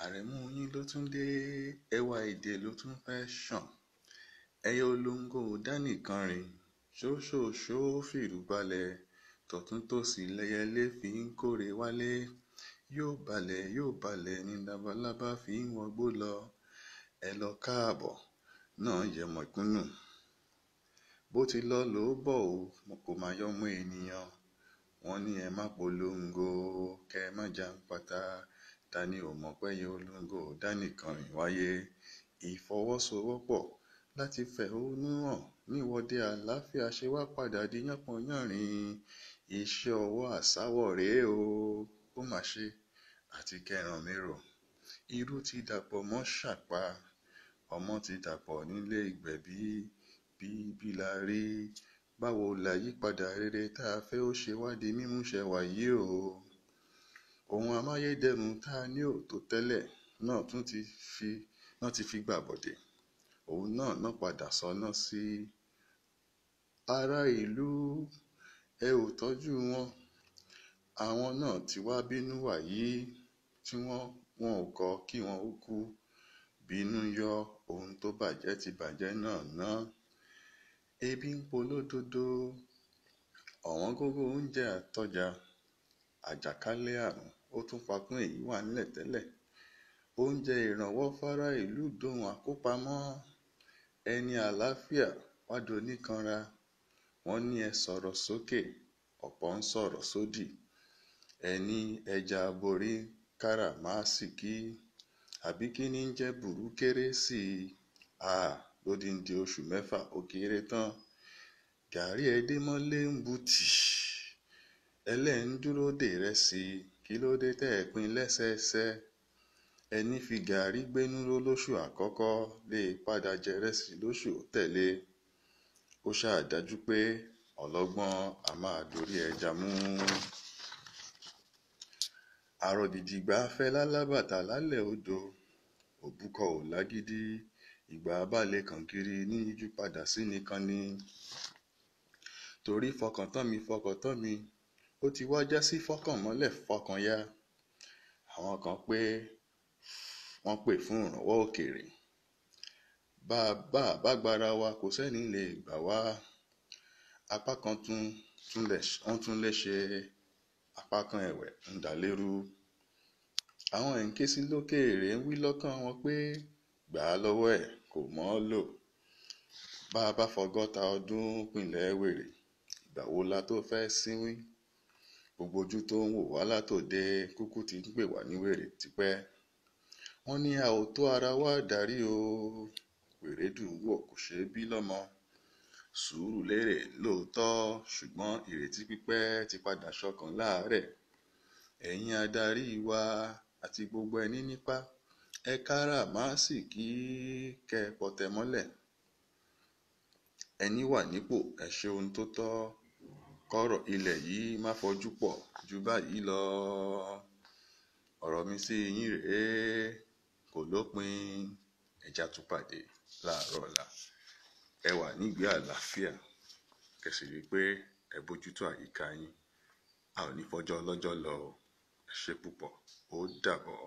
Àrẹ̀mú yín ló tún dé, ẹwà èdè ló tún fẹ́ ṣàn. Ẹyẹ olóńgò dánìkan rìn, ṣóṣòṣó fìrù balẹ̀, tọ̀tún tòsì lẹyẹlé fi ń kórè wálé. Yóò balẹ̀ ní labalábá fi ń wọgbó lọ. Ẹ lọ káàbọ̀ náà yẹ mọ̀kúnnù. Bó ti lọ ló bọ̀ o, kò máa yọmọ ènìyàn. Wọ́n ní ẹ má polongo, kẹ má jàǹpátá. Ta ni ò mọ̀ pẹ́yẹ olóńgò dánìkan rìn wáyé. Ìfọwọ́sowọ́pọ̀ láti fẹ̀hónú hàn níwọ́de àlàáfíà ṣe wá padà di yánpọnyánrin. Iṣẹ́ ọwọ́ àṣàwọ̀ rèé o, ó mà ṣe àti kẹràn mérò. Irú ti dàpọ̀ mọ́ ṣàpá, ọmọ ti dàpọ̀ nílé ìgbẹ̀bí. Bí la rí, báwo la yípadà rere tá a fẹ́ ó ṣe wá di mímúṣẹ wàyí o. Ohun amáyédẹrùn tá a ní ò tó tẹ́lẹ̀ náà ti fi gbà bọ̀dẹ̀. Òun náà padà sọná sí ará ìlú. Ẹ ò tọ́jú wọn, àwọn náà ti wá bínú wàyí tí wọn ò kọ̀ kí wọn ó kú. Bínú yọ, ohun tó bàjẹ́ ti bàjẹ́ náà. Ebi ń polódodo, ọ̀wọ́n gógó oúnjẹ àtọjà, àjàkálẹ̀ àrùn ó tún pakún èyí wà nílẹ̀ tẹ́lẹ̀. Oúnjẹ ìrànwọ́ fárá ìlú dohun àkópamọ́. Ẹni àlàáfíà wá doníkanra. Wọ́n ní ẹ sọ̀rọ̀ sókè, ọ̀pọ̀ ń sọ̀rọ̀ sódì. Ẹni ẹja aborí káràmáásìkí, àbí kí ní ń jẹ́ burúkérésì. Lódindi oṣù mẹ́fà ó kéré tán. Gàrí ẹdémọ́lé ń butì. Ẹlẹ́ ń dúró dè rẹsì, kí ló dé tẹ́ ẹ pín lẹ́sẹẹsẹ. Ẹni fi gàrí gbénú ró lóṣù àkọ́kọ́ lè padà jẹ rẹsì lóṣù tẹ̀lé. Ó ṣáà dájú pé ọlọ́gbọ́n a máa dorí ẹja mú. Àrògìdìgbà fẹ́ lálábàtà lálẹ́ odò. Òbúkọ ò lágídí, ìgbà abálẹ̀ kàn kiri ní yíjú padà sí nìkan ni. Torí fọkàntán mi, ó ti wá já sí fọkànmọ́lẹ̀ fọkànyá. Àwọn kan pé wọ́n pè fún ìrànwọ́ òkèèrè. Bá gbára wa kò sẹ́ni lè gbà wá. Apá kan tún lè ṣe, apá kan ẹ̀wẹ̀ ń dà lérú. Àwọn ẹ̀ǹké sí lókèèrè ń wí lọ́kàn wọn pé gbà á lọ́wọ́ ẹ̀ kò mọ́ ọ́ lò. Bá fọgọ́ta ọdún pìnlẹ̀ wèrè, ìgbà wo la tó fẹ́ sínwín. Gbogbo ojú tó ń wò wá látòde kúkú ti ń pè wá ní wèrè tipẹ́. Wọ́n ní a ò tó ara wa darí o. Wèrè dùn wò kò ṣe bí lọ́mọ. Sùúrù lérè lóòótọ́, ṣùgbọ́n ìrètí pípẹ́ ti padà ṣọkàn láàárẹ̀. Ẹ̀yin adarí wa àti gbogbo ẹni nípá, ẹ káràmáásìkí kẹ́ pọ̀tẹ́ mọ́lẹ̀. Ẹni wà nípò ẹ ṣe ohun tó tọ́. Kọ́rọ̀ ilẹ̀ yìí má fọjú pọ̀ ju báyìí lọ. Ọ̀rọ̀ mi sí yín rèé, kò lópin. Ẹja tún pàdé láàárọ̀ ọ̀la. Ẹ wà nígbé àlàáfíà, kẹsì rí pé ẹ bójútó àyíká yín. A ò ní fọjọ́ ọlọ́jọ́ lọ. Ẹ ṣé púpọ̀, ó dàbọ̀.